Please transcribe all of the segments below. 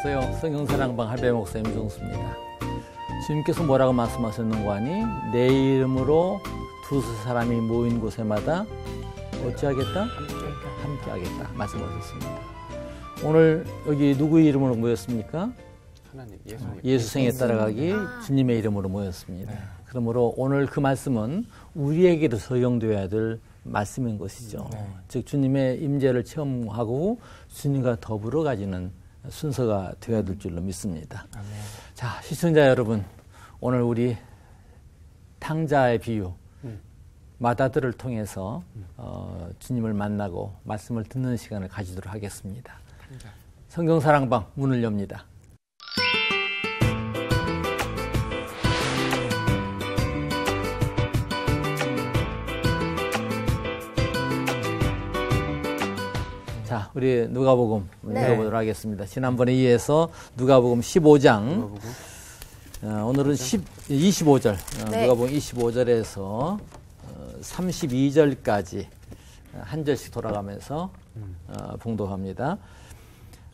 안녕하세요. 성경사랑방 할배 목사 임종수입니다. 주님께서 뭐라고 말씀하셨는가 하니 내 이름으로 두세 사람이 모인 곳에마다 어찌하겠다? 함께하겠다 말씀하셨습니다. 오늘 여기 누구의 이름으로 모였습니까? 하나님, 예수 생에 따라가기 주님의 이름으로 모였습니다. 네. 그러므로 오늘 그 말씀은 우리에게도 적용되어야 될 말씀인 것이죠. 네. 즉 주님의 임재를 체험하고 주님과 더불어 가지는 순서가 되어야 될 줄로 믿습니다. 아멘. 자, 시청자 여러분, 오늘 우리 탕자의 비유 마다들을 통해서 주님을 만나고 말씀을 듣는 시간을 가지도록 하겠습니다. 성경사랑방 문을 엽니다. 자, 우리 누가복음 읽어보도록 하겠습니다. 지난번에 이어서 누가복음 15장, 오늘은 25절, 누가복음 25절에서 32절까지 한 절씩 돌아가면서 봉독합니다.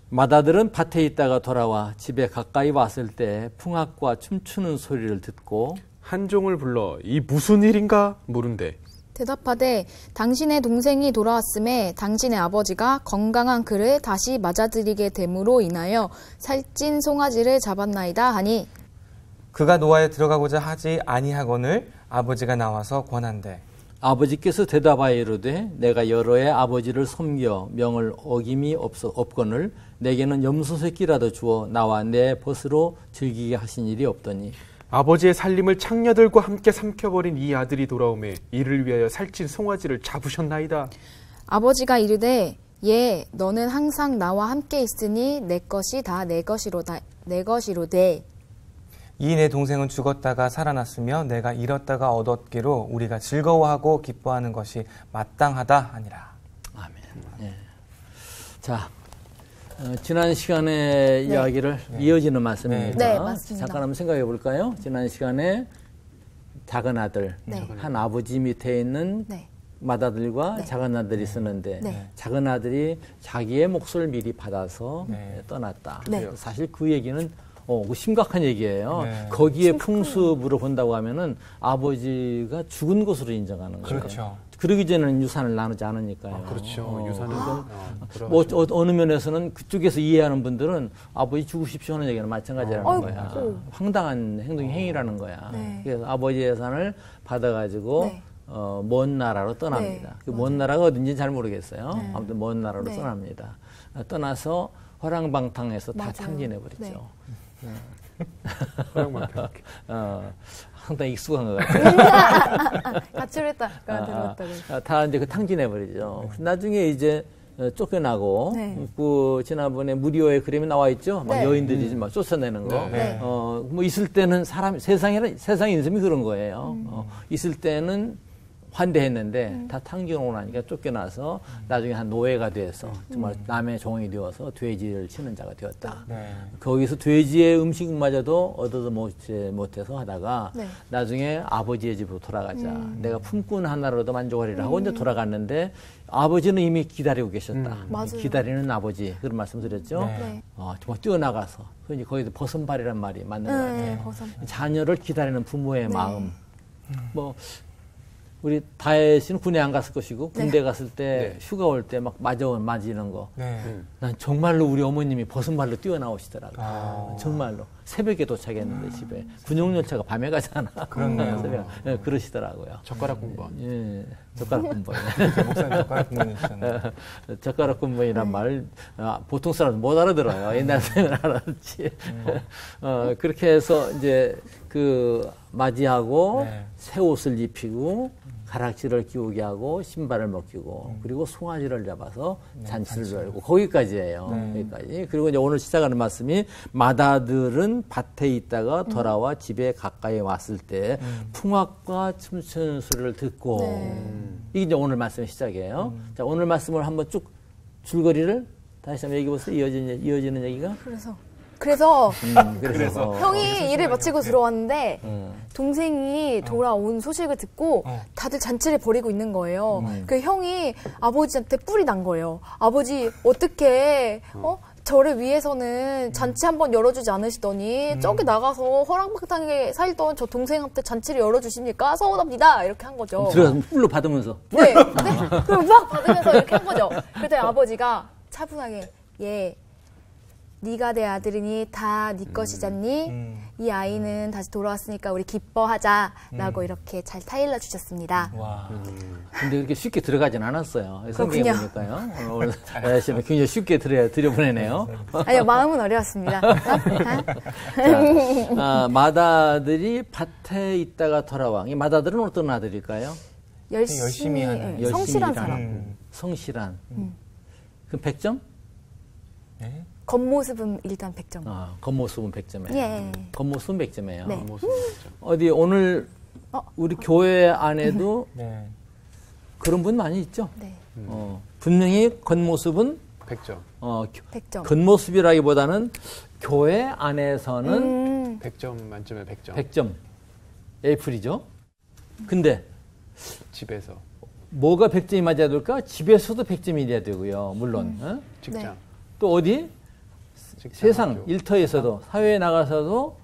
마다들은 밭에 있다가 돌아와 집에 가까이 왔을 때 풍악과 춤추는 소리를 듣고 한 종을 불러 이 무슨 일인가 물은데 대답하되 당신의 동생이 돌아왔음에 당신의 아버지가 건강한 그를 다시 맞아들이게 됨으로 인하여 살찐 송아지를 잡았나이다 하니 그가 노아에 들어가고자 하지 아니하거늘 아버지가 나와서 권한대. 아버지께서 대답하여 이르되 내가 여러 해 아버지를 섬겨 명을 어김이 없거늘 내게는 염소 새끼라도 주어 나와 내 벗으로 즐기게 하신 일이 없더니 아버지의 살림을 창녀들과 함께 삼켜버린 이 아들이 돌아오매 이를 위하여 살찐 송아지를 잡으셨나이다. 아버지가 이르되 예 너는 항상 나와 함께 있으니 내 것이 다 내 것이로되 이 내 동생은 죽었다가 살아났으며 내가 잃었다가 얻었기로 우리가 즐거워하고 기뻐하는 것이 마땅하다 하니라. 아멘. 예. 자, 지난 시간의 이야기를 이어지는 말씀입니다. 네, 맞습니다. 잠깐 한번 생각해 볼까요? 지난 시간에 작은 아들, 한 아버지 밑에 있는 맏아들과 작은 아들이 있었는데 작은 아들이 자기의 몫을 미리 받아서 떠났다. 사실 그 얘기는 심각한 얘기예요. 거기에 풍습으로 본다고 하면은 아버지가 죽은 것으로 인정하는 거예요. 그렇죠. 그러기 전에는 유산을 나누지 않으니까요. 그렇죠. 유산은 어느 면에서는 그쪽에서 이해하는 분들은 아버지 죽으십시오 하는 얘기는 마찬가지라는 거야. 황당한 행위라는 거야. 그래서 아버지 예산을 받아가지고 먼 나라로 떠납니다. 그 먼 나라가 어딘지 잘 모르겠어요. 아무튼 먼 나라로 떠납니다. 떠나서 허랑방탕해서 다 탕진해버리죠. 허랑방탕. 상당히 익숙한 것 같아요. 가출했다. 다 이제 그 탕진해버리죠. 나중에 이제 쫓겨나고, 그 지난번에 무리오의 그림이 나와 있죠. 막 여인들이 막 쫓아내는 거. 뭐 있을 때는 세상의 인생이 그런 거예요. 있을 때는 환대했는데 다 탕진하고 나니까 쫓겨나서 나중에 한 노예가 돼서 정말 남의 종이 되어서 돼지를 치는 자가 되었다. 거기서 돼지의 음식마저도 얻어도 못해서 하다가 나중에 아버지의 집으로 돌아가자. 내가 품꾼 하나로도 만족하리라 하고 이제 돌아갔는데 아버지는 이미 기다리고 계셨다. 기다리는 아버지 그런 말씀 드렸죠. 정말 뛰어나가서 이제 거기서 버선발이란 말이 맞는 것 같아요. 자녀를 기다리는 부모의 마음. 뭐 우리 다혜 씨는 군에 안 갔을 것이고 군대 갔을 때 휴가 올 때 막 맞이는 거. 난 정말로 우리 어머님이 버선발로 뛰어나오시더라고요. 정말로 새벽에 도착했는데 집에 군용열차가 밤에 가잖아. 그렇네요. 그러시더라고요. 젓가락 군번. 예, 젓가락 군번. 목사님 젓가락 군번이시잖아요. 젓가락 군번이란 말 보통 사람은 못 알아들어요. 옛날 사람은 알았지. 그렇게 해서 이제 그 맞이하고 새 옷을 입히고 가락지를 끼우게 하고 신발을 벗기고 그리고 송아지를 잡아서 잔치를 열고 거기까지예요. 거기까지. 그리고 이제 오늘 시작하는 말씀이 맏아들은 밭에 있다가 돌아와 집에 가까이 왔을 때 풍악과 춤추는 소리를 듣고 이게 이제 오늘 말씀의 시작이에요. 자, 오늘 말씀을 한번 쭉 줄거리를 다시 한번 얘기해 보세요. 이어지는 얘기가. 그래서 그래서 형이 일을 마치고 들어왔는데 동생이 돌아온 소식을 듣고 다들 잔치를 벌이고 있는 거예요. 그 형이 아버지한테 뿔이 난 거예요. 아버지 어떻게 저를 위해서는 잔치 한번 열어주지 않으시더니 저기 나가서 허랑방탕하게 살던 저 동생한테 잔치를 열어주십니까? 서운합니다. 이렇게 한 거죠. 들어가서 뿔로 받으면서. 네. 그럼 막 받으면서 이렇게 한 거죠. 그랬더니 아버지가 차분하게 네가 내 아들이니 다 네 것이잖니? 이 아이는 다시 돌아왔으니까 우리 기뻐하자라고 이렇게 잘 타일러 주셨습니다. 와. 근데 그렇게 쉽게 들어가진 않았어요. 성경에 보니까요. 오늘 아저씨는 굉장히 쉽게 들여보내네요. 아니요, 마음은 어려웠습니다. 자, 맏아들이 밭에 있다가 돌아와. 이 맏아들은 어떤 아들일까요? 열심히 하는. 네, 성실한 열심히 사람. 일하는. 성실한. 그럼 100점? 네. 겉모습은 일단 100점. 겉모습은 100점이에요. 예. 겉모습은 100점이에요. 네. 어디 오늘 우리 교회 안에도 네. 그런 분 많이 있죠? 네. 분명히 겉모습은 100점. 100점. 겉모습이라기보다는 교회 안에서는 100점 만점에 100점. 100점. 에이프리죠. 근데 집에서. 뭐가 100점이 맞아야 될까? 집에서도 100점이 돼야 되고요. 물론. 직장. 네. 또 어디? 직장 세상 학교. 일터에서도 사회에 나가서도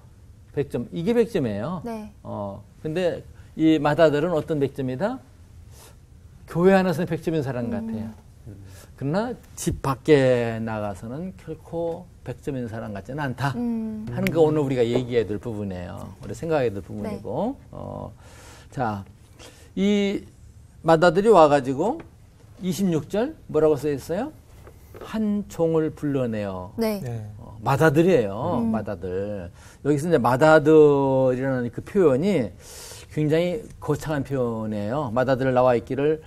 100점. 이게 100점이에요. 네. 근데 이 맏아들은 어떤 100점이다? 교회 안에서는 100점인 사람 같아요. 그러나 집 밖에 나가서는 결코 100점인 사람 같지는 않다 하는 거 오늘 우리가 얘기해야 될 부분이에요. 우리 생각해야 될 부분이고. 자, 이 맏아들이 와가지고 26절 뭐라고 써 있어요? 한 종을 불러내요. 네. 네. 맏아들이에요. 맏아들. 여기서 이제 맏아들이라는 그 표현이 굉장히 거창한 표현이에요. 맏아들 나와 있기를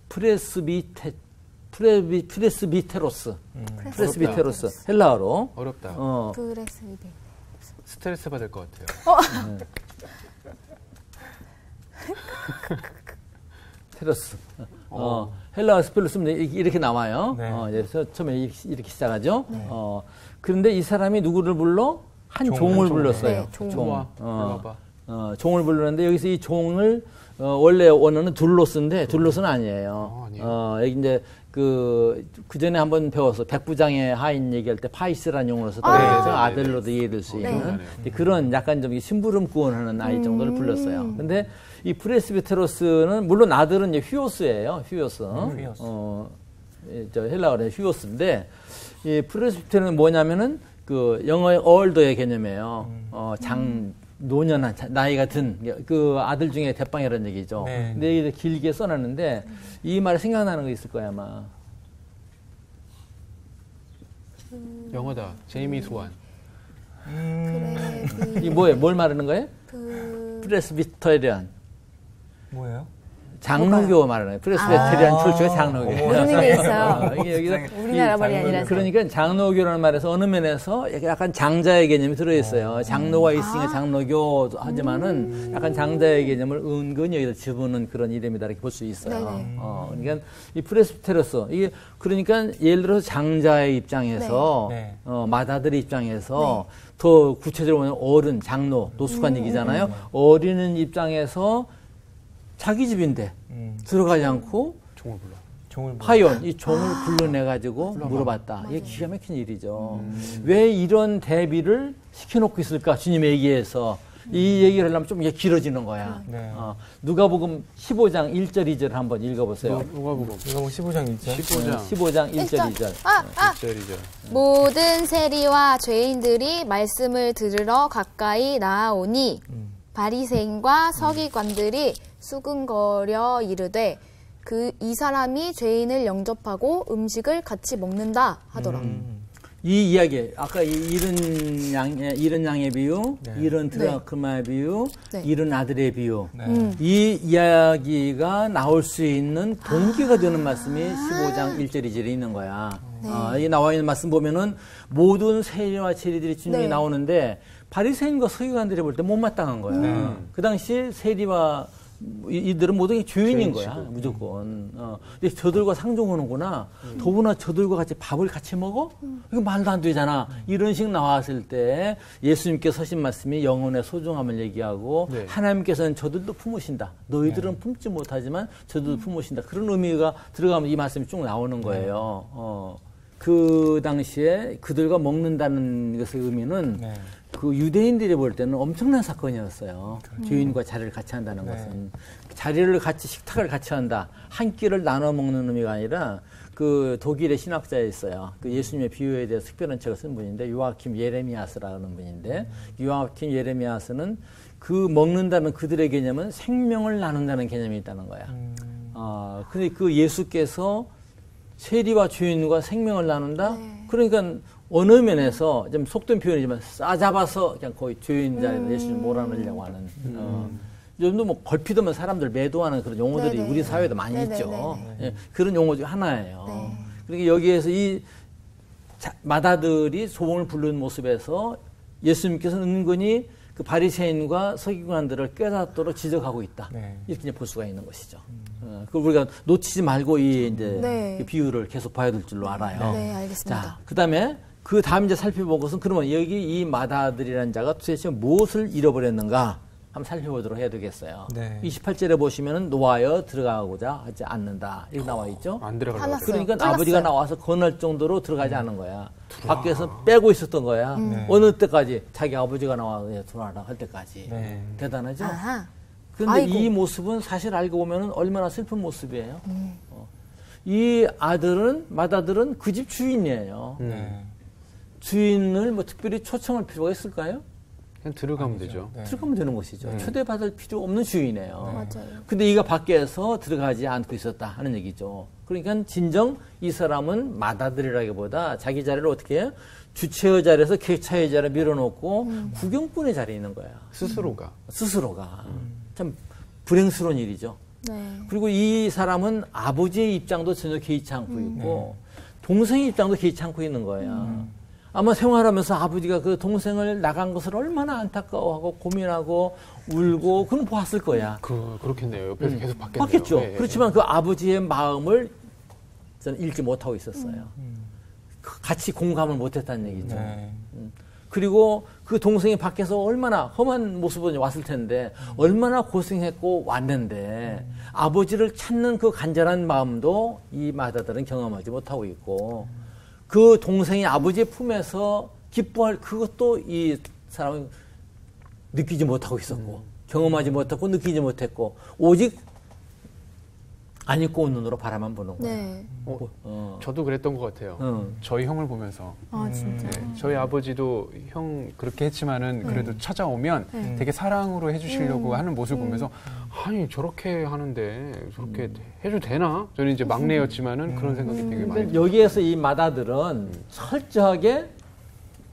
프레스비테로스. 헬라어로. 어렵다. 프레스비. 스트레스 받을 것 같아요. 테로스. 헬라어 스펠로 쓰면 이렇게 나와요. 네. 그래서 처음에 이렇게 시작하죠. 그런데 이 사람이 누구를 불러? 한 종을 불렀어요. 네, 종. 불러봐. 종을 부르는데 여기서 이 종을 원래 원어는 둘로스인데 둘로스는 아니에요. 아니에요? 여기 이제 그 전에 한번 배워서 백부장의 하인 얘기할 때 파이스라는 용어로 썼거든요. 아들로도 이해될 수 있는 그런 약간 좀 심부름 구원하는 아이 정도를 불렀어요. 근데 이 프레스비테로스는 물론 아들은 이제 휘오스예요. 휘오스. 저 헬라어로 휴오스인데 이 프레스비테는 뭐냐면은 그 영어의 얼더의 개념이에요. 노년한 나이가 든 그 아들 중에 대빵이라는 얘기죠. 네. 근데 이게 길게 써놨는데 이 말에 생각나는 거 있을 거야 아마. 영어다. 제이미 소환. 이 뭐예요? 뭘 말하는 거예요? 프레스비테리안. 뭐예요? 장로교 말하는 거예요. 프레스비테리안 철초가 장로교. 모르는 게 있어요. 이게 여기서 우리나라 말이 아니라서. 그러니까 장로교라는 말에서 어느 면에서 약간 장자의 개념이 들어있어요. 장로가 있으니까 장로교 하지만은 약간 장자의 개념을 은근히 여기다 집어넣은 그런 이름이다 이렇게 볼 수 있어요. 그러니까 이 프레스비테로스 이게 그러니까 예를 들어서 장자의 입장에서 맏아들의 입장에서 더 구체적으로 보면 어른, 장로, 노숙한 얘기잖아요. 어린은 입장에서 자기 집인데 들어가지 않고 종을 불러. 파이온 이 종을 불러내가지고 물어봤다. 이게 기가 막힌 일이죠. 왜 이런 대비를 시켜놓고 있을까? 주님의 얘기에서 이 얘기를 하려면 좀 길어지는 거야. 네. 누가복음 15장 1절 2절 한번 읽어보세요. 누가복음 15장 1절. 15장 1절 2절. 1절이죠. 모든 세리와 죄인들이 말씀을 들으러 가까이 나아오니 바리새인과 서기관들이 수근거려 이르되 이 사람이 죄인을 영접하고 음식을 같이 먹는다 하더라. 이 이야기 아까 이른 양의 비유, 이른 드라크마의 비유, 이른 아들의 비유 이 이야기가 나올 수 있는 동기가 되는 말씀이 15장 1절 2절에 있는 거야. 이 나와 있는 말씀 보면은 모든 세리와 죄리들이 주님이 나오는데 바리새인과 서기관들이 볼 때 못마땅한 거야. 그 당시 세리와 이들은 모두 죄인인 거야, 무조건. 근데 저들과 상종하는구나. 더구나 저들과 같이 밥을 같이 먹어? 이거 말도 안 되잖아. 이런 식 나왔을 때 예수님께서 하신 말씀이 영혼의 소중함을 얘기하고 하나님께서는 저들도 품으신다. 너희들은 품지 못하지만 저들도 품으신다. 그런 의미가 들어가면 이 말씀이 쭉 나오는 거예요. 그 당시에 그들과 먹는다는 것의 의미는 네. 그 유대인들이 볼 때는 엄청난 사건이었어요. 그렇죠. 주인과 자리를 같이 한다는 네. 것은. 자리를 같이, 식탁을 같이 한다. 한 끼를 나눠 먹는 의미가 아니라 그 독일의 신학자에 있어요. 그 예수님의 비유에 대해서 특별한 책을 쓴 분인데 요아킴 예레미야스라는 분인데 요아킴 예레미야스는 그 먹는다는 그들의 개념은 생명을 나눈다는 개념이 있다는 거야. 근데 그 예수께서 세리와 주인과 생명을 나눈다? 네. 그러니까 어느 면에서 좀 속된 표현이지만 싸잡아서 그냥 거의 주인 자리에 예수님 몰아넣으려고 하는. 요즘도 뭐 걸핏하면 사람들 매도하는 그런 용어들이 네네. 우리 사회에도 많이 네네네. 있죠. 예, 그런 용어 중 하나예요. 네. 그러니까 여기에서 이 마다들이 소원을 부르는 모습에서 예수님께서는 은근히 그 바리새인과 서기관들을 깨닫도록 지적하고 있다. 네. 이렇게 이제 볼 수가 있는 것이죠. 그걸 우리가 놓치지 말고 이 이제 네. 그 비유를 계속 봐야 될 줄로 알아요. 네, 알겠습니다. 자, 그다음에 그 다음 이제 살펴볼 것은 그러면 여기 이 마다들이라는 자가 도대체 무엇을 잃어버렸는가 한번 살펴보도록 해야 되겠어요. 네. 28절에 보시면은 놓아여 들어가고자 하지 않는다 이렇게 나와 있죠. 안 들어가려고. 화났어요. 그러니까 찔렀어요. 아버지가 나와서 권할 정도로 들어가지 않은 거야. 밖에서 빼고 있었던 거야. 어느 때까지 자기 아버지가 나와서 들어와라 할 때까지. 네. 대단하죠. 아하. 그런데 아이고. 이 모습은 사실 알고 보면 얼마나 슬픈 모습이에요. 이 아들은 마다들은 그 집 주인이에요. 네. 주인을 뭐 특별히 초청할 필요가 있을까요? 그냥 들어가면 되죠. 네. 들어가면 되는 것이죠. 초대받을 필요 없는 주인이에요. 맞아요. 근데 이가 밖에서 들어가지 않고 있었다 하는 얘기죠. 그러니까 진정 이 사람은 마다들이라기보다 자기 자리를 어떻게 해요? 주체의 자리에서 객차의 자리에 밀어놓고 구경꾼의 자리에 있는 거야. 스스로가. 스스로가. 참 불행스러운 일이죠. 네. 그리고 이 사람은 아버지의 입장도 전혀 개의치 않고 있고 동생의 입장도 개의치 않고 있는 거야. 아마 생활하면서 아버지가 그 동생을 나간 것을 얼마나 안타까워하고 고민하고 울고 그건 보았을 거야. 그렇겠네요. 옆에서 계속 봤겠네요. 봤겠죠. 예, 예. 그렇지만 그 아버지의 마음을 저는 읽지 못하고 있었어요. 같이 공감을 못했다는 얘기죠. 네. 그리고 그 동생이 밖에서 얼마나 험한 모습으로 왔을 텐데 얼마나 고생했고 왔는데 아버지를 찾는 그 간절한 마음도 이 마다들은 경험하지 못하고 있고 그 동생이 아버지의 품에서 기뻐할 그것도 이 사람은 느끼지 못하고 있었고 경험하지 못했고 느끼지 못했고 오직 안 입고 온 눈으로 바라만 보는 거예요. 네. 저도 그랬던 것 같아요. 저희 형을 보면서. 아, 진짜. 네, 저희 아버지도 형 그렇게 했지만은 그래도 찾아오면 되게 사랑으로 해주시려고 하는 모습을 보면서 아니 저렇게 하는데 저렇게 해도 되나? 저는 이제 막내였지만은 그런 생각이 되게 많이 근데 여기에서 이 마다들은 철저하게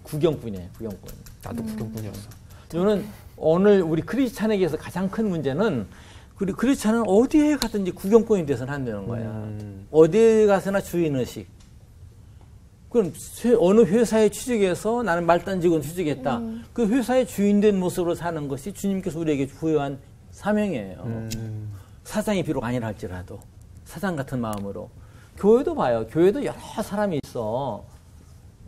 구경꾼이에요. 구경꾼. 나도 구경꾼이었어. 저는 오늘 우리 크리스찬에게서 가장 큰 문제는 그리고 크리스찬은 어디에 가든지 구경꾼이 돼서는 안 되는 거야. 어디에 가서나 주인의식. 그럼 어느 회사에 취직해서 나는 말단직원 취직했다. 그 회사의 주인된 모습으로 사는 것이 주님께서 우리에게 부여한 사명이에요. 사장이 비록 아니라 할지라도 사장 같은 마음으로. 교회도 봐요. 교회도 여러 사람이 있어.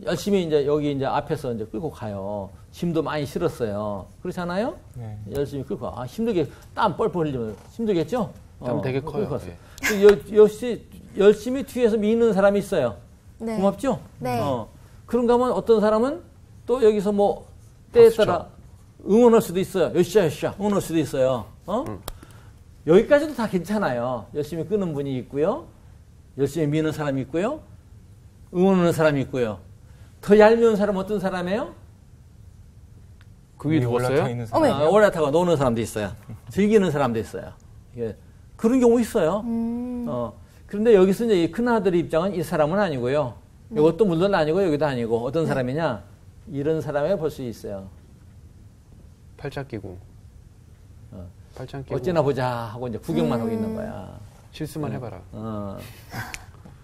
열심히 이제 여기 이제 앞에서 이제 끌고 가요. 짐도 많이 실었어요. 그렇지 않아요? 네. 열심히 끌고 가. 힘들게 땀 뻘뻘 흘리면 힘들겠죠? 땀 되게 커요. 끌고 갔어. 네. 역시 열심히 뒤에서 미는 사람이 있어요. 네. 고맙죠? 네. 그런가 하면 어떤 사람은 또 여기서 뭐 때에 따라 응원할 수도 있어요. 여시야 응원할 수도 있어요. 여기까지도 다 괜찮아요. 열심히 끄는 분이 있고요. 열심히 미는 사람이 있고요. 응원하는 사람이 있고요. 더 얄미운 사람은 어떤 사람이에요? 그 위에 올라타 누웠어요? 있는 어머. 사람. 올라타고 노는 사람도 있어요. 즐기는 사람도 있어요. 예. 그런 경우 있어요. 그런데 여기서 이제 이 큰아들의 입장은 이 사람은 아니고요. 이것도 물론 아니고 여기도 아니고 어떤 사람이냐? 이런 사람에 볼 수 있어요. 팔짱 끼고. 팔짱 끼고. 어찌나 보자 하고 이제 구경만 하고 있는 거야. 실수만 해봐라.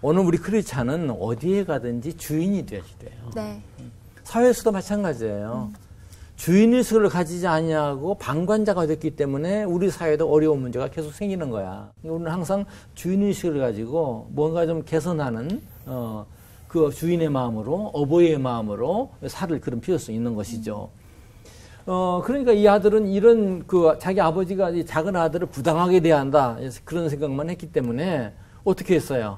오늘 우리 크리스찬은 어디에 가든지 주인이 되어야지 돼요. 네. 사회에서도 마찬가지예요. 주인의식을 가지지 아니하고 방관자가 됐기 때문에 우리 사회도 어려운 문제가 계속 생기는 거야. 우리는 항상 주인의식을 가지고 뭔가 좀 개선하는 그 주인의 마음으로 어버이의 마음으로 살을 그런 필요성이 있는 것이죠. 그러니까 이 아들은 이런 그 자기 아버지가 이 작은 아들을 부당하게 대한다 그런 생각만 했기 때문에 어떻게 했어요?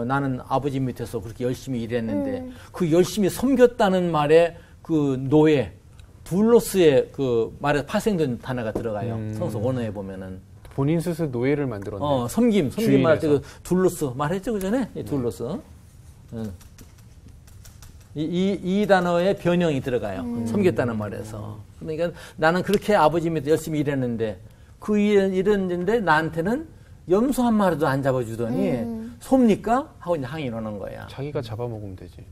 나는 아버지 밑에서 그렇게 열심히 일했는데 그 열심히 섬겼다는 말에 그 노예 둘로스의 그 말에 파생된 단어가 들어가요. 성서 원어에 보면은 본인 스스로 노예를 만들었네. 섬김 말할 때 그 둘로스 말했죠 그 전에 둘로스. 이 단어에 변형이 들어가요. 섬겼다는 말에서. 그러니까 나는 그렇게 아버지 밑에 열심히 일했는데 그 일했는데 나한테는 염소 한 마리도 안 잡아주더니 섭니까? 하고 이제 항의를 하는 거야. 자기가 잡아먹으면 되지.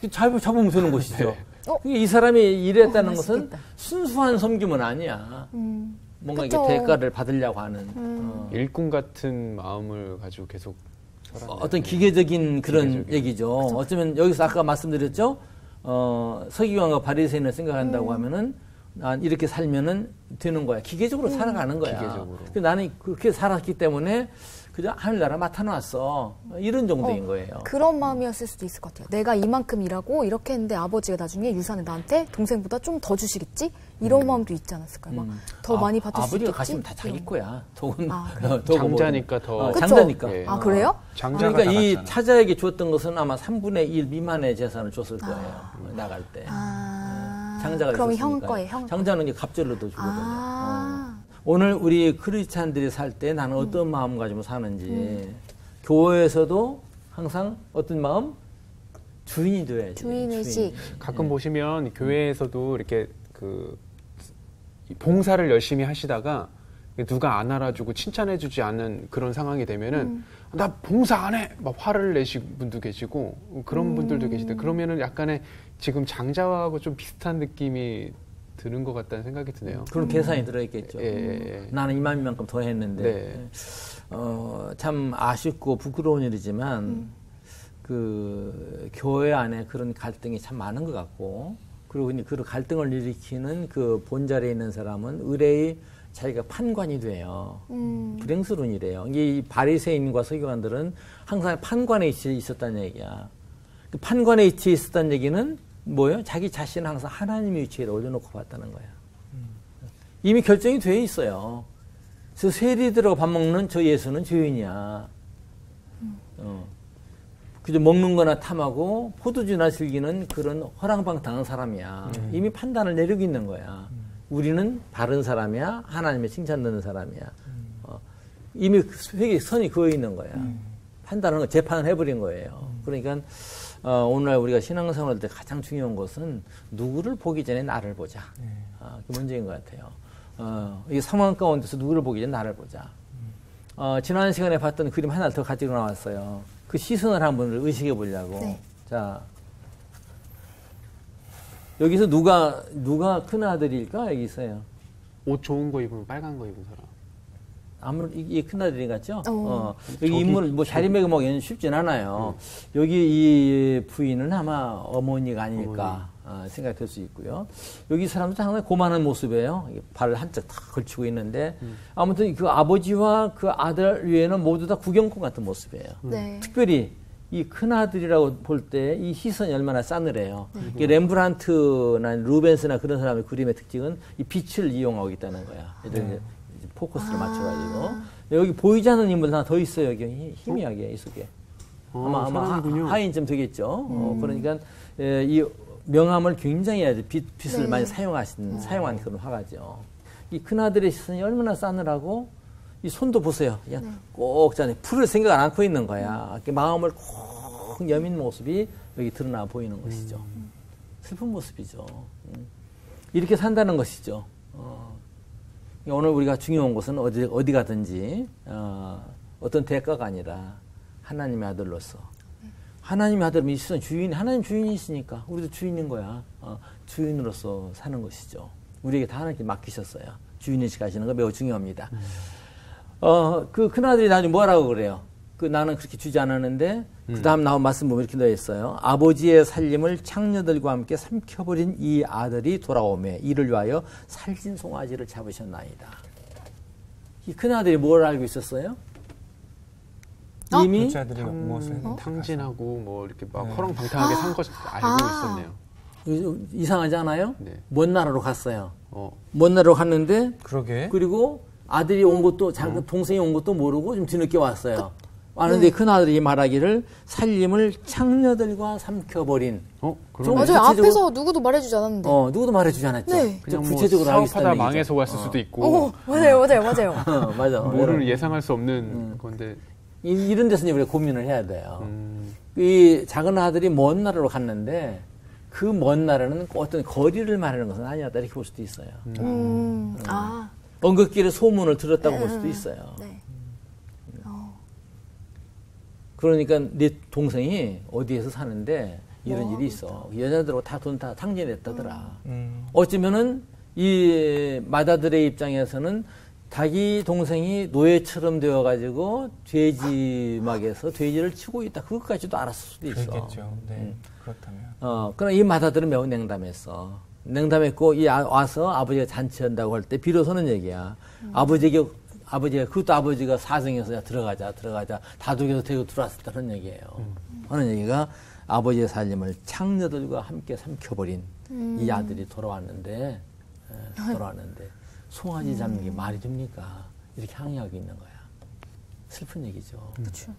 잡으면 되는 것이죠. 네. 이 사람이 일했다는 것은 순수한 섬김은 아니야. 뭔가 이게 대가를 받으려고 하는. 일꾼 같은 마음을 가지고 계속 어떤 기계적인 그런 얘기죠. 그쵸. 어쩌면 여기서 아까 말씀드렸죠. 서기관과 바리새인을 생각한다고 하면은 난 이렇게 살면은 되는 거야. 기계적으로 살아가는 거야. 기계적으로. 나는 그렇게 살았기 때문에 그저 하늘나라 맡아놨어. 이런 정도인 거예요. 그런 마음이었을 수도 있을 것 같아요. 내가 이만큼 일하고 이렇게 했는데 아버지가 나중에 유산을 나한테 동생보다 좀 더 주시겠지? 이런 마음도 있지 않았을까요? 막 더 많이 받을 수 있겠지? 아버지가 가시면 다 자기 거야. 장자니까 더. 장자니까. 네. 아, 그래요? 장자가 그러니까 이 차자에게 줬던 것은 아마 3분의 1 미만의 재산을 줬을 거예요. 나갈 때. 장자가 그럼 있었으니까. 형 거예요, 형. 장자는 이제 갑절로도 주거든요. 오늘 우리 크리스찬들이 살 때 나는 어떤 마음 가지고 사는지 교회에서도 항상 어떤 마음? 주인이 돼야지. 주인의식. 가끔 보시면 교회에서도 이렇게 그 봉사를 열심히 하시다가 누가 안 알아주고 칭찬해주지 않는 그런 상황이 되면은 나 봉사 안 해! 막 화를 내시는 분도 계시고 그런 분들도 계시대. 그러면은 약간의 지금 장자하고 좀 비슷한 느낌이 드는 것 같다는 생각이 드네요. 그런 계산이 들어있겠죠. 나는 이만큼 더 했는데. 네. 참 아쉽고 부끄러운 일이지만 그 교회 안에 그런 갈등이 참 많은 것 같고 그리고 그 갈등을 일으키는 그 본자리에 있는 사람은 의뢰의 자기가 판관이 돼요. 불행스러운 일이에요. 이 바리새인과 서기관들은 항상 판관에 있었다는 얘기야. 그 판관에 위치해 있었다는 얘기는 뭐예요? 자기 자신을 항상 하나님의 위치에 올려놓고 봤다는 거야. 이미 결정이 돼 있어요. 저 세리들하고 밥 먹는 저 예수는 죄인이야. 그저 먹는 거나 탐하고 포도주나 즐기는 그런 허랑방탕한 사람이야. 이미 판단을 내리고 있는 거야. 우리는 바른 사람이야. 하나님의 칭찬 듣는 사람이야. 이미 회개 선이 그어 있는 거야. 판단하는 거 재판을 해버린 거예요. 그러니까 오늘날 우리가 신앙생활할 때 가장 중요한 것은 누구를 보기 전에 나를 보자. 그게 문제인 것 같아요. 이 상황 가운데서 누구를 보기 전에 나를 보자. 지난 시간에 봤던 그림 하나를 더 가지고 나왔어요. 그 시선을 한번 의식해 보려고. 네. 자, 여기서 누가 큰 아들일까? 여기 있어요. 옷 좋은 거 입으면 빨간 거 입은 사람. 아무래도 이게 큰 아들이 같죠? 여기 인물을 뭐 자리매겨 먹기는 쉽진 않아요. 여기 이 부인은 아마 어머니가 아닐까 생각될 수 있고요. 여기 사람도 상당히 고만한 모습이에요. 발을 한짝 탁 걸치고 있는데 아무튼 그 아버지와 그 아들 위에는 모두 다 구경꾼 같은 모습이에요. 네. 특별히 이 큰아들이라고 볼 때 이 시선이 얼마나 싸늘해요. 렘브란트나 루벤스나 그런 사람의 그림의 특징은 이 빛을 이용하고 있다는 거야. 포커스를 맞춰가지고. 여기 보이지 않는 인물 하나 더 있어요. 여기 희미하게 이 속에. 아마 하인쯤 되겠죠. 그러니까 이 명암을 굉장히 아주 빛을 많이 사용한 그런 화가죠. 이 큰아들의 시선이 얼마나 싸늘하고 이 손도 보세요. 그냥 꼭 풀을 생각 안 하고 있는 거야. 이렇게 마음을 꼭 여민 모습이 여기 드러나 보이는 것이죠. 슬픈 모습이죠. 이렇게 산다는 것이죠. 오늘 우리가 중요한 것은 어디 가든지 어떤 대가가 아니라 하나님의 아들로서 하나님의 아들은 이 시선 하나님 주인이시니까 우리도 주인인 거야. 주인으로서 사는 것이죠. 우리에게 다 하나님께 맡기셨어요. 주인의식 하시는 거 매우 중요합니다. 그 큰아들이 나중에 뭐라고 그래요? 나는 그렇게 주지 않았는데 그 다음 나온 말씀 보면 이렇게 되어 있어요. 아버지의 살림을 창녀들과 함께 삼켜버린 이 아들이 돌아오매 이를 위하여 살진 송아지를 잡으셨나이다. 이 큰아들이 뭘 알고 있었어요? 이미 탕진하고 뭐 이렇게 막 허랑방탕하게 산 것 알고 있었네요. 이상하지 않아요? 네. 먼 나라로 갔어요. 먼 나라로 갔는데 그러게. 그리고 아들이 온 것도 동생이 온 것도 모르고 좀 뒤늦게 왔어요. 하는데 큰아들이 말하기를 살림을 창녀들과 삼켜버린. 맞아요. 앞에서 누구도 말해주지 않았는데. 누구도 말해주지 않았죠. 네. 그냥 구체적으로 사업하다 망해서 왔을 수도 있고. 맞아요. 맞아. 뭐를 예상할 수 없는 건데. 이런 데서 우리가 고민을 해야 돼요. 이 작은 아들이 먼 나라로 갔는데 그 먼 나라는 어떤 거리를 말하는 것은 아니었다 이렇게 볼 수도 있어요. 언급길에 소문을 들었다고 볼 수도 있어요. 네. 그러니까 내 동생이 어디에서 사는데 이런 일이 있어. 여자들하고 다 돈 다 탕진했다더라. 어쩌면은 이 마다들의 입장에서는 자기 동생이 노예처럼 되어가지고 돼지막에서 돼지를 치고 있다. 그것까지도 알았을 수도 있어. 그렇겠죠. 네. 그렇다면. 그러나 이 마다들은 매우 냉담했어. 냉담했고 와서 아버지가 잔치한다고 할 때 비로소는 얘기야. 아버지가 그것도 아버지가 사정해서 들어가자 다독여서 데리고 들어왔었다는 얘기예요. 하는 얘기가 아버지의 살림을 창녀들과 함께 삼켜버린 이 아들이 돌아왔는데 송아지 잡는 게 말이 됩니까? 이렇게 항의하고 있는 거야. 슬픈 얘기죠. 그렇죠.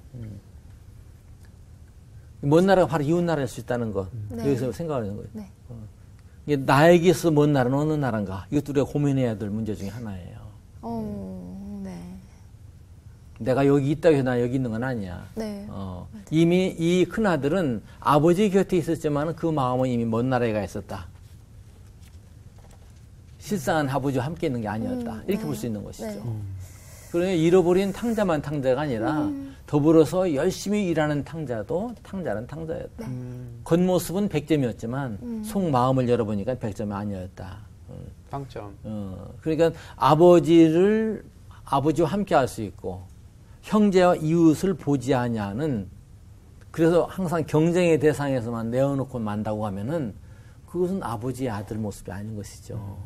먼 나라가 바로 이웃 나라일 수 있다는 거 여기서 생각하는 거예요. 네. 나에게서 먼 나라는 어느 나라인가? 이것도 우리가 고민해야 될 문제 중에 하나예요. 네. 내가 여기 있다고 해서 나 여기 있는 건 아니야. 네. 이미 이 큰아들은 아버지 곁에 있었지만 그 마음은 이미 먼 나라에 가 있었다. 실상은 아버지와 함께 있는 게 아니었다. 이렇게 볼 수 있는 것이죠. 그러니 잃어버린 탕자만 탕자가 아니라 더불어서 열심히 일하는 탕자는 탕자였다. 겉모습은 100점이었지만 속마음을 열어보니까 100점이 아니었다. 빵점. 그러니까 아버지와 함께 할 수 있고 형제와 이웃을 보지 아니하는 그래서 항상 경쟁의 대상에서만 내어놓고 만다고 하면은 그것은 아버지의 아들 모습이 아닌 것이죠.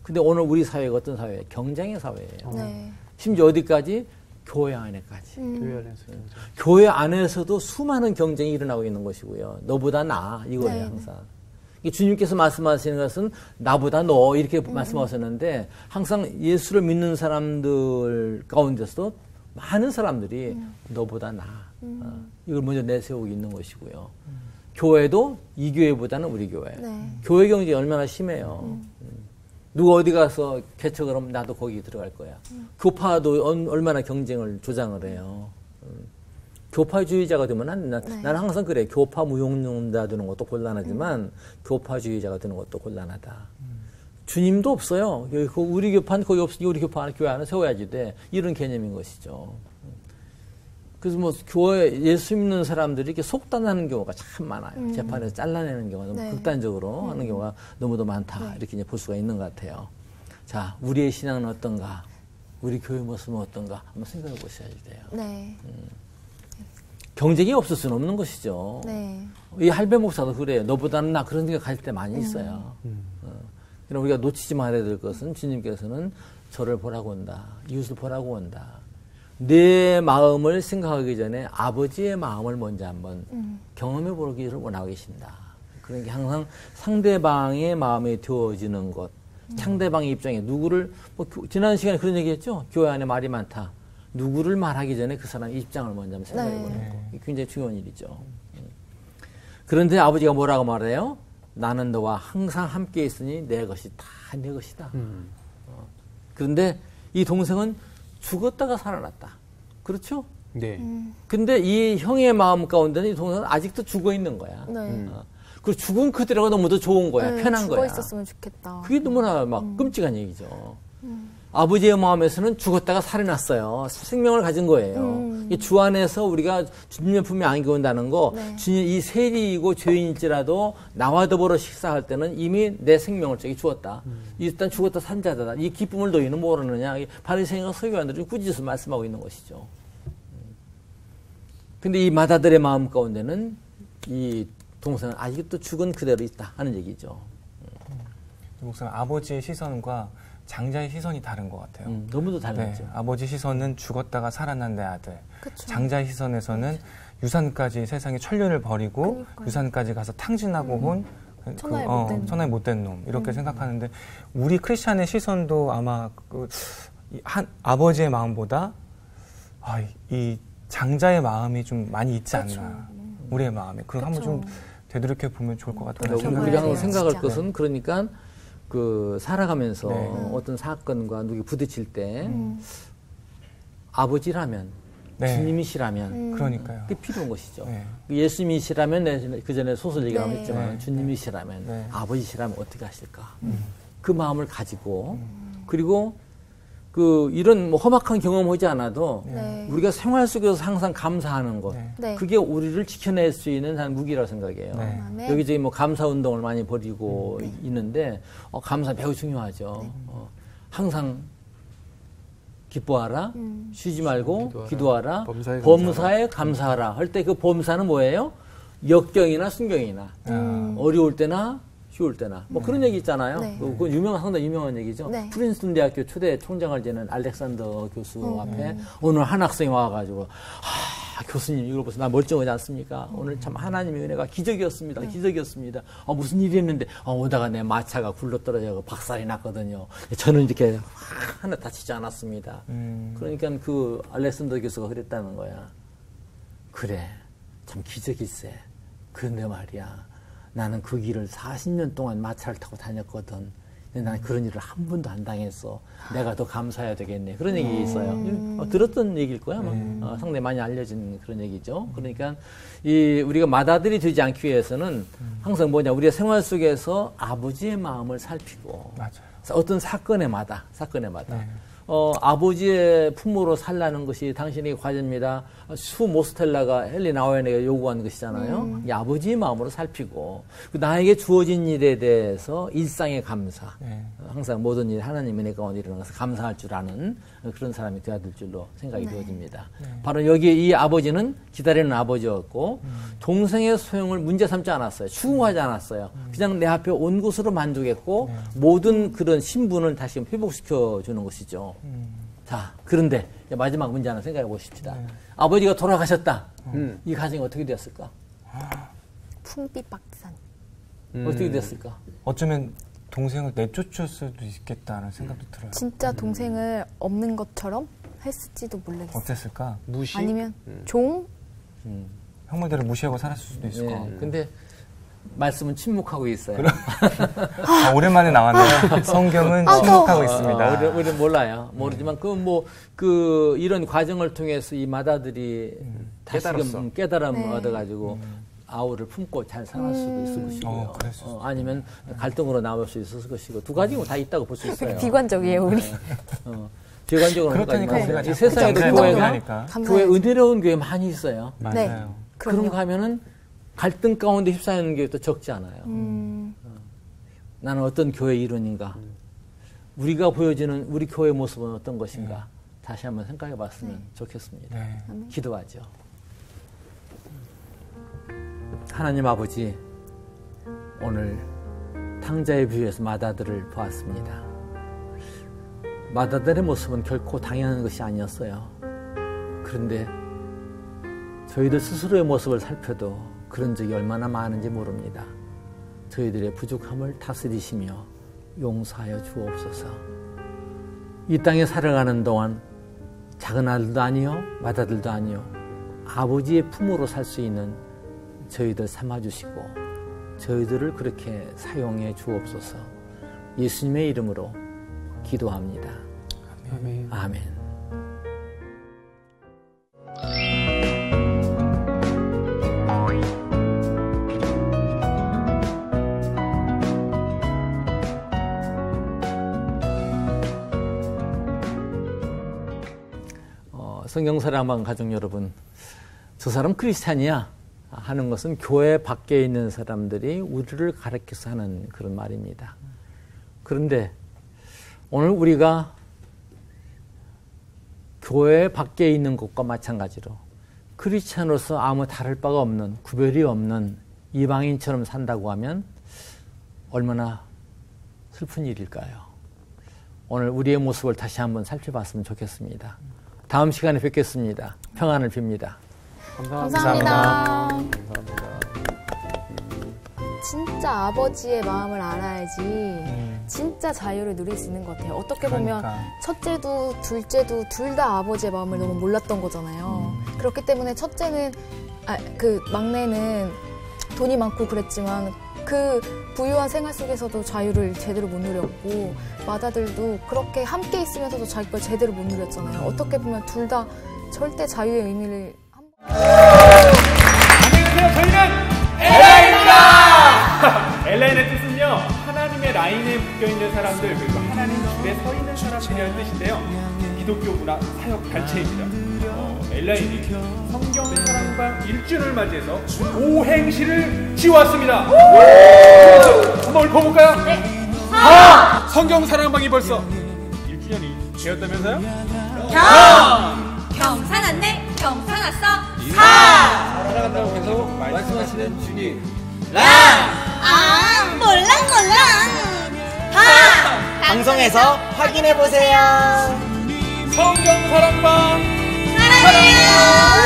근데 오늘 우리 사회가 어떤 사회예요? 경쟁의 사회예요. 네. 심지어 어디까지? 교회 안에까지. 교회 안에서 경쟁. 교회 안에서도 수많은 경쟁이 일어나고 있는 것이고요. 너보다 나 이거예요. 항상. 주님께서 말씀하시는 것은 나보다 너 이렇게 말씀하셨는데 항상 예수를 믿는 사람들 가운데서도 많은 사람들이 너보다 나 이걸 먼저 내세우고 있는 것이고요. 교회도 이 교회보다는 우리 교회. 교회 경쟁이 얼마나 심해요. 누가 어디 가서 개척을 하면 나도 거기 들어갈 거야. 교파도 얼마나 경쟁을 조장을 해요. 교파주의자가 되면 나는 항상 그래. 교파 무용론자 되는 것도 곤란하지만 교파주의자가 되는 것도 곤란하다. 주님도 없어요. 우리 교파는 거기 없으니 우리 교파 교회 안에 세워야지 돼. 이런 개념인 것이죠. 그래서 예수 믿는 사람들이 이렇게 속단하는 경우가 참 많아요. 재판에서 잘라내는 경우가 너무 극단적으로 하는 경우가 너무도 많다. 이렇게 이제 볼 수가 있는 것 같아요. 자, 우리의 신앙은 어떤가? 우리 교회 모습은 어떤가? 한번 생각해 보셔야 돼요. 네. 경쟁이 없을 수는 없는 것이죠. 네. 이 할배 목사도 그래요. 너보다는 나 그런 생각할 때 많이 있어요. 그럼 우리가 놓치지 말아야 될 것은 주님께서는 저를 보라고 온다. 이웃을 보라고 온다. 내 마음을 생각하기 전에 아버지의 마음을 먼저 한번 경험해 보기를 원하고 계신다. 그러니까 항상 상대방의 마음에 되어지는 것, 상대방의 입장에 누구를 지난 시간에 그런 얘기했죠. 교회 안에 말이 많다. 누구를 말하기 전에 그 사람의 입장을 먼저 한번 생각해 보는 거. 굉장히 중요한 일이죠. 그런데 아버지가 뭐라고 말해요? 나는 너와 항상 함께 있으니 내 것이 다 내 것이다. 그런데 이 동생은 죽었다가 살아났다. 그렇죠? 네. 근데 이 형의 마음 가운데는 이 동생은 아직도 죽어 있는 거야. 그리고 죽은 그대로가 너무 더 좋은 거야. 편한 거야. 죽어 있었으면 좋겠다. 그게 너무나 막 끔찍한 얘기죠. 아버지의 마음에서는 죽었다가 살아났어요. 생명을 가진 거예요. 주 안에서 우리가 주님의 품에 안겨온다는 거, 주님 이 세리이고 죄인일지라도 나와 더불어 식사할 때는 이미 내 생명을 저기 주었다. 일단 죽었다 산 자다. 이 기쁨을 너희는 모르느냐. 바리새인과 서기관들이 꾸짖어서 말씀하고 있는 것이죠. 근데 이 마다들의 마음 가운데는 이 동생은 아직도 죽은 그대로 있다 하는 얘기죠. 목사님, 아버지의 시선과 장자의 시선이 다른 것 같아요. 너무도 다르죠. 네, 아버지 시선은 죽었다가 살아난 내 아들. 그쵸. 장자의 시선에서는 유산까지 세상에 천륜을 버리고 그러니까요. 유산까지 가서 탕진하고 온 천하의 못된 놈 이렇게 생각하는데 우리 크리스찬의 시선도 아마 한 아버지의 마음보다 이 장자의 마음이 좀 많이 있지 그렇죠. 않나. 우리의 마음에. 그럼 한번 좀 되돌이켜 보면 좋을 것 같다는 우리가 생각이 생각할 진짜. 것은 그러니까 그 살아가면서 네. 어떤 사건과 누구 부딪힐 때 아버지라면 네. 주님이시라면 그러니까요. 그게 필요한 것이죠. 네. 예수님이시라면 그 전에 소설 얘기를 네. 했지만 네. 주님이시라면 네. 아버지시라면 어떻게 하실까? 그 마음을 가지고 그리고 그 이런 뭐 험악한 경험하지 않아도 네. 우리가 생활 속에서 항상 감사하는 것 네. 네. 그게 우리를 지켜낼 수 있는 한 무기라고 생각해요. 네. 아멘. 여기저기 뭐 감사 운동을 많이 벌이고 있는데 감사 매우 중요하죠. 항상 기뻐하라, 쉬지 말고 기도하라, 범사에 감사하라. 할 때 그 범사는 뭐예요? 역경이나 순경이나 어려울 때나 쉬울 때나 뭐 그런 얘기 있잖아요. 네. 그건 상당히 유명한 얘기죠. 네. 프린스턴 대학교 초대 총장을 지낸 알렉산더 교수 앞에 오늘 한 학생이 와가지고 교수님 이걸 보세요. 나 멀쩡하지 않습니까? 오늘 참 하나님의 은혜가 기적이었습니다. 기적이었습니다. 무슨 일이 있는데 오다가 내 마차가 굴러떨어져 박살이 났거든요. 저는 이렇게 하나 다치지 않았습니다. 그러니까 그 알렉산더 교수가 그랬다는 거야. 그래 참 기적일세. 그런데 말이야 나는 그 길을 40년 동안 마차를 타고 다녔거든. 근데 나는 그런 일을 한 번도 안 당했어. 내가 더 감사해야 되겠네. 그런 얘기 있어요. 들었던 얘기일 거야. 상당히 많이 알려진 그런 얘기죠. 그러니까 우리가 맏아들이 되지 않기 위해서는 항상 우리가 생활 속에서 아버지의 마음을 살피고 맞아요. 어떤 사건에마다 네. 아버지의 품으로 살라는 것이 당신의 과제입니다. 수 모스텔라가 헨리 나우엔에게 요구한 것이잖아요. 이 아버지의 마음으로 살피고 나에게 주어진 일에 대해서 일상의 감사. 네. 항상 모든 일 하나님 은혜 가운데 일어나서 감사할 줄 아는 그런 사람이 되어야 될 줄로 생각이 네. 되어집니다. 바로 여기에 이 아버지는 기다리는 아버지였고 동생의 소용을 문제 삼지 않았어요. 추궁하지 않았어요. 그냥 내 앞에 온 것으로 만족했고 모든 그런 신분을 다시 회복시켜 주는 것이죠. 자, 그런데 마지막 문제 하나 생각해 보십시다. 아버지가 돌아가셨다. 이 가정이 어떻게 되었을까? 풍비박산. 어떻게 됐을까? 어쩌면 동생을 내쫓을 수도 있겠다는 생각도 들어요. 진짜 동생을 없는 것처럼 했을지도 모르겠어요. 어땠을까? 무시? 아니면 종? 형물들을 무시하고 살았을 수도 있을 것 네, 같고. 근데 말씀은 침묵하고 있어요. 오랜만에 나왔네요. 성경은 침묵하고 있습니다. 우리는 몰라요. 모르지만 이런 과정을 통해서 이 맏아들이 다시금 깨달음을 얻어가지고 아우를 품고 잘 살았을 수도 있을 것이고요. 아니면 갈등으로 나올 수 있을 것이고 두 가지가 다 있다고 볼 수 있어요. 비관적이에요, 우리. 비관적으로 그렇다니까 우리가 이 세상에도 교회 은혜로운 교회 많이 있어요. 맞아요. 네. 그런 거 하면은 갈등 가운데 휩싸이는 게 또 적지 않아요. 나는 어떤 교회 일원인가? 우리가 보여지는 우리 교회 모습은 어떤 것인가? 다시 한번 생각해 봤으면 좋겠습니다. 네. 기도하죠. 하나님 아버지, 오늘 탕자의 비유에서 맏아들을 보았습니다. 맏아들의 모습은 결코 당연한 것이 아니었어요. 그런데 저희들 스스로의 모습을 살펴도 그런 적이 얼마나 많은지 모릅니다. 저희들의 부족함을 다스리시며 용서하여 주옵소서. 이 땅에 살아가는 동안 작은 아들도 아니요, 맏아들도 아니요, 아버지의 품으로 살 수 있는 저희들 삼아주시고 저희들을 그렇게 사용해 주옵소서. 예수님의 이름으로 기도합니다. 아멘. 아멘. 성경사랑방 가족 여러분, 저 사람 크리스찬이야 하는 것은 교회 밖에 있는 사람들이 우리를 가르쳐서 하는 그런 말입니다. 그런데 오늘 우리가 교회 밖에 있는 것과 마찬가지로 크리스찬으로서 아무 다를 바가 없는, 구별이 없는 이방인처럼 산다고 하면 얼마나 슬픈 일일까요? 오늘 우리의 모습을 다시 한번 살펴봤으면 좋겠습니다. 다음 시간에 뵙겠습니다. 평안을 빕니다. 감사합니다. 감사합니다. 진짜 아버지의 마음을 알아야지 진짜 자유를 누릴 수 있는 것 같아요. 어떻게 보면 첫째도 둘째도 둘 다 아버지의 마음을 너무 몰랐던 거잖아요. 그렇기 때문에 첫째는 그 막내는 돈이 많고 그랬지만 그 부유한 생활 속에서도 자유를 제대로 못 누렸고 맏아들도 그렇게 함께 있으면서도 자기 걸 제대로 못 누렸잖아요. 어떻게 보면 둘 다 절대 자유의 의미를 안녕하세요. 저희는 엘라인입니다. 엘라인의 뜻은요, 하나님의 라인에 묶여있는 사람들, 그리고 하나님 집에 서 있는 사람들이라는 뜻인데요. 기독교 문화 사역 단체입니다. 엘라인이 성경 사랑방 1주년을 맞이해서 오행시를 지어왔습니다. 한번 읊어볼까요? 네. 성경 사랑방이 벌써 1주년이 되었다면서요? 경사났네, 경사났어. 살아간다고 계속 말씀하시는 주님. 몰랑. 방송에서 확인해보세요. 성경 사랑방 사랑해요.